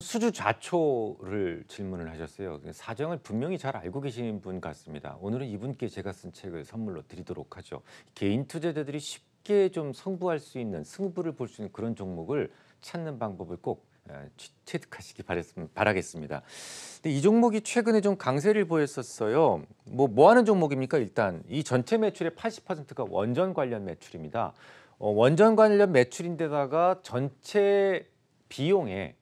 수주 좌초를 질문을 하셨어요. 사정을 분명히 잘 알고 계신 분 같습니다. 오늘은 이분께 제가 쓴 책을 선물로 드리도록 하죠. 개인 투자자들이 쉽게 좀 승부할 수 있는, 승부를 볼 수 있는 그런 종목을 찾는 방법을 꼭 체득하시기 바라겠습니다. 근데 이 종목이 최근에 좀 강세를 보였었어요. 뭐 하는 종목입니까? 일단 이 전체 매출의 80%가 원전 관련 매출입니다. 원전 관련 매출인데다가 전체 비용에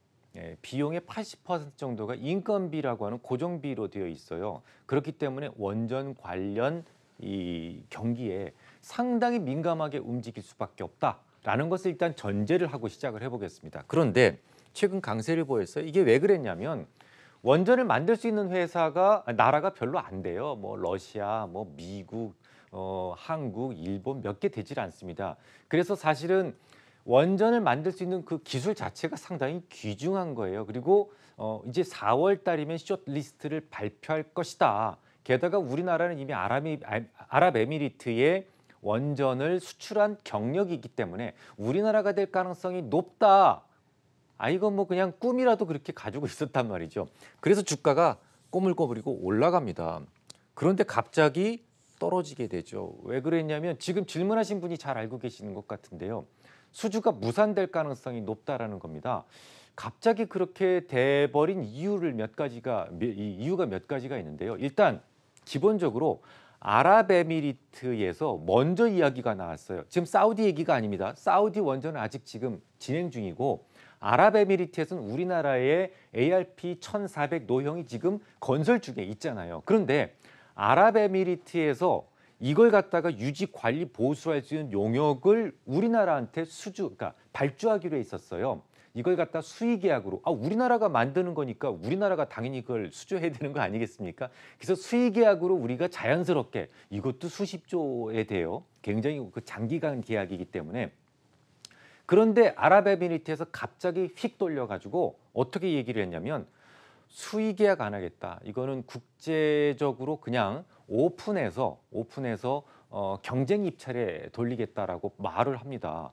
비용의 80% 정도가 인건비라고 하는 고정비로 되어 있어요. 그렇기 때문에 원전 관련 이 경기에 상당히 민감하게 움직일 수밖에 없다라는 것을 일단 전제를 하고 시작을 해보겠습니다. 그런데 최근 강세를 보였어요. 이게 왜 그랬냐면 원전을 만들 수 있는 나라가 별로 안 돼요. 뭐 러시아, 뭐 미국, 한국, 일본 몇 개 되질 않습니다. 그래서 사실은 원전을 만들 수 있는 그 기술 자체가 상당히 귀중한 거예요. 그리고 이제 4월 달이면 숏리스트를 발표할 것이다. 게다가 우리나라는 이미 아랍에미리트에 원전을 수출한 경력이기 때문에 우리나라가 될 가능성이 높다. 이건 뭐 그냥 꿈이라도 그렇게 가지고 있었단 말이죠. 그래서 주가가 꼬물꼬물이고 올라갑니다. 그런데 갑자기 떨어지게 되죠. 왜 그랬냐면 지금 질문하신 분이 잘 알고 계시는 것 같은데요. 수주가 무산될 가능성이 높다라는 겁니다. 갑자기 그렇게 돼버린 이유가 몇 가지가 있는데요. 일단 기본적으로 아랍에미리트에서 먼저 이야기가 나왔어요. 지금 사우디 얘기가 아닙니다. 사우디 원전은 아직 지금 진행 중이고 아랍에미리트에서는 우리나라의 ARP 1400 노형이 지금 건설 중에 있잖아요. 그런데 아랍에미리트에서 이걸 갖다가 유지, 관리, 보수할 수 있는 용역을 우리나라한테 그러니까 발주하기로 했었어요. 이걸 갖다 수의 계약으로 우리나라가 만드는 거니까 우리나라가 당연히 그걸 수주해야 되는 거 아니겠습니까? 그래서 수의 계약으로 우리가 자연스럽게 이것도 수십조에 돼요. 굉장히 그 장기간 계약이기 때문에. 그런데 아랍에미리트에서 갑자기 휙 돌려가지고 어떻게 얘기를 했냐면 수의 계약 안 하겠다. 이거는 국제적으로 그냥 오픈해서 경쟁 입찰에 돌리겠다라고 말을 합니다.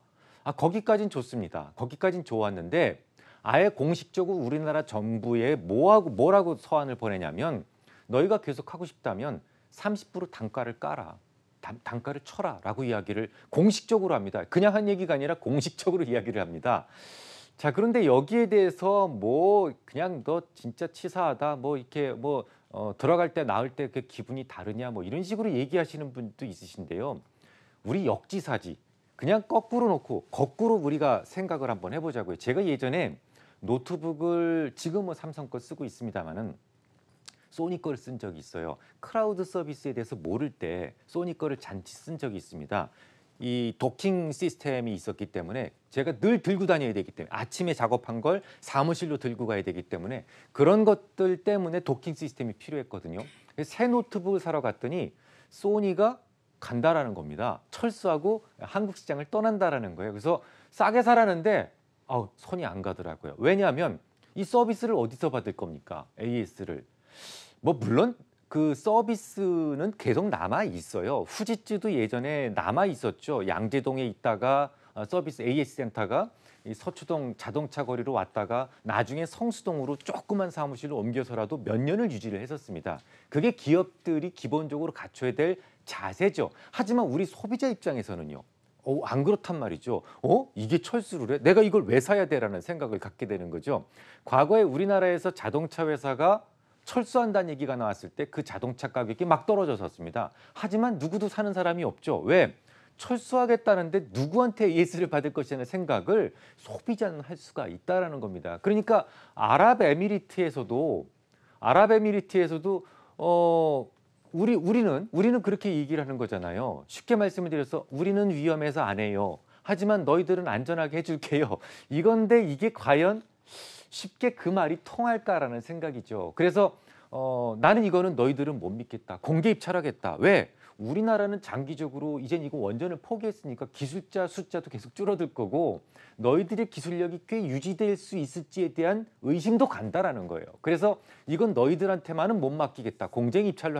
거기까진 좋습니다. 거기까진 좋았는데 아예 공식적으로 우리나라 정부에 뭐라고 서한을 보내냐면 너희가 계속 하고 싶다면 30% 단가를 깔아. 단가를 쳐라라고 이야기를 공식적으로 합니다. 그냥 한 얘기가 아니라 공식적으로 이야기를 합니다. 자, 그런데 여기에 대해서 그냥 너 진짜 치사하다. 이렇게 들어갈 때 나올 때 그 기분이 다르냐 이런 식으로 얘기하시는 분도 있으신데요. 우리 역지사지. 그냥 거꾸로 놓고 거꾸로 우리가 생각을 한번 해보자고요. 제가 예전에 노트북을 지금은 삼성 거 쓰고 있습니다만은 소니 거를 쓴 적이 있어요. 클라우드 서비스에 대해서 모를 때 소니 거를 잔치 쓴 적이 있습니다. 이 도킹 시스템이 있었기 때문에 제가 늘 들고 다녀야 되기 때문에 아침에 작업한 걸 사무실로 들고 가야 되기 때문에 그런 것들 때문에 도킹 시스템이 필요했거든요. 새 노트북을 사러 갔더니 소니가 간다라는 겁니다. 철수하고 한국 시장을 떠난다라는 거예요. 그래서 싸게 사라는데 손이 안 가더라고요. 왜냐하면 이 서비스를 어디서 받을 겁니까? AS를. 물론 그 서비스는 계속 남아 있어요. 후지츠도 예전에 남아 있었죠. 양재동에 있다가 서비스 AS 센터가 이 서초동 자동차 거리로 왔다가 나중에 성수동으로 조그만 사무실로 옮겨서라도 몇 년을 유지를 했었습니다. 그게 기업들이 기본적으로 갖춰야 될 자세죠. 하지만 우리 소비자 입장에서는요. 안 그렇단 말이죠. 이게 철수를 해? 내가 이걸 왜 사야 돼라는 생각을 갖게 되는 거죠. 과거에 우리나라에서 자동차 회사가 철수한다는 얘기가 나왔을 때 그 자동차 가격이 막 떨어졌었습니다. 하지만 누구도 사는 사람이 없죠. 왜? 철수하겠다는데 누구한테 AS를 받을 것이라는 생각을 소비자는 할 수가 있다라는 겁니다. 그러니까 아랍에미리트에서도 우리는 그렇게 얘기를 하는 거잖아요. 쉽게 말씀을 드려서 우리는 위험해서 안 해요. 하지만 너희들은 안전하게 해줄게요. 이건데 이게 과연 쉽게 그 말이 통할까라는 생각이죠. 그래서 나는 이거는 너희들은 못 믿겠다. 공개 입찰하겠다. 왜? 우리나라는 장기적으로 이젠 이거 원전을 포기했으니까 기술자 숫자도 계속 줄어들 거고 너희들의 기술력이 꽤 유지될 수 있을지에 대한 의심도 간다라는 거예요. 그래서 이건 너희들한테만은 못 맡기겠다. 공개 입찰로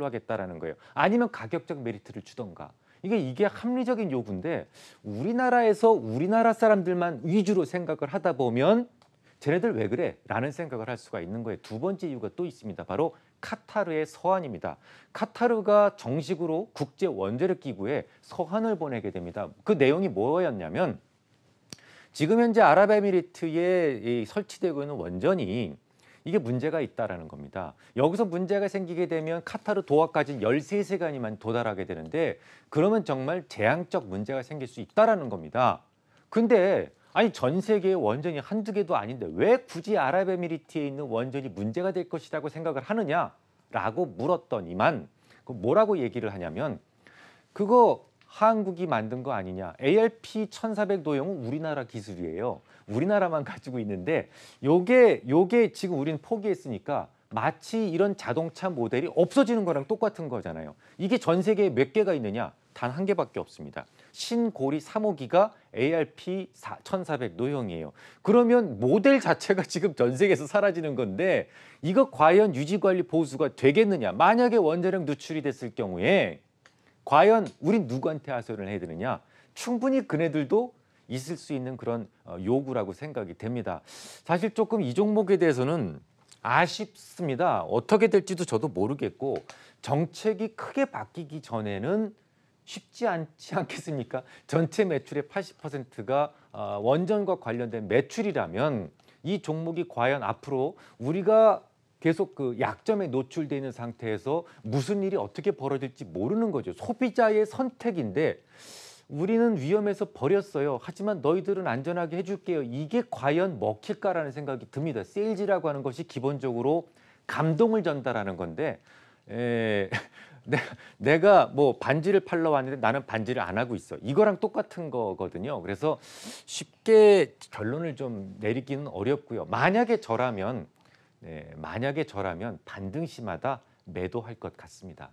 하겠다라는 거예요. 아니면 가격적 메리트를 주던가. 이게 합리적인 요구인데 우리나라에서 우리나라 사람들만 위주로 생각을 하다 보면 쟤네들 왜 그래? 라는 생각을 할 수가 있는 거예요. 두 번째 이유가 또 있습니다. 바로 카타르의 서한입니다. 카타르가 정식으로 국제 원자력 기구에 서한을 보내게 됩니다. 그 내용이 뭐였냐면 지금 현재 아랍에미리트에 설치되고 있는 원전이 이게 문제가 있다라는 겁니다. 여기서 문제가 생기게 되면 카타르 도하까지 13시간이만 도달하게 되는데 그러면 정말 재앙적 문제가 생길 수 있다라는 겁니다. 근데 아니 전 세계의 원전이 한두 개도 아닌데 왜 굳이 아랍에미리트에 있는 원전이 문제가 될 것이라고 생각을 하느냐라고 물었더니만 뭐라고 얘기를 하냐면 그거 한국이 만든 거 아니냐. ARP 1400 노형은 우리나라 기술이에요. 우리나라만 가지고 있는데 요게 지금 우리는 포기했으니까 마치 이런 자동차 모델이 없어지는 거랑 똑같은 거잖아요. 이게 전 세계에 몇 개가 있느냐? 단 한 개밖에 없습니다. 신고리 3호기가 ARP 1400 노형이에요. 그러면 모델 자체가 지금 전 세계에서 사라지는 건데 이거 과연 유지관리 보수가 되겠느냐? 만약에 원자력 누출이 됐을 경우에 과연 우린 누구한테 하소연을 해야 되느냐? 충분히 그네들도 있을 수 있는 그런 요구라고 생각이 됩니다. 사실 조금 이 종목에 대해서는 아쉽습니다. 어떻게 될지도 저도 모르겠고 정책이 크게 바뀌기 전에는 쉽지 않지 않겠습니까? 전체 매출의 80%가 원전과 관련된 매출이라면 이 종목이 과연 앞으로 우리가 계속 그 약점에 노출되어 있는 상태에서 무슨 일이 어떻게 벌어질지 모르는 거죠. 소비자의 선택인데 우리는 위험해서 버렸어요. 하지만 너희들은 안전하게 해줄게요. 이게 과연 먹힐까라는 생각이 듭니다. 세일즈라고 하는 것이 기본적으로 감동을 전달하는 건데 내가 뭐 반지를 팔러 왔는데 나는 반지를 안 하고 있어. 이거랑 똑같은 거거든요. 그래서 쉽게 결론을 좀 내리기는 어렵고요. 만약에 저라면 반등시마다 매도할 것 같습니다.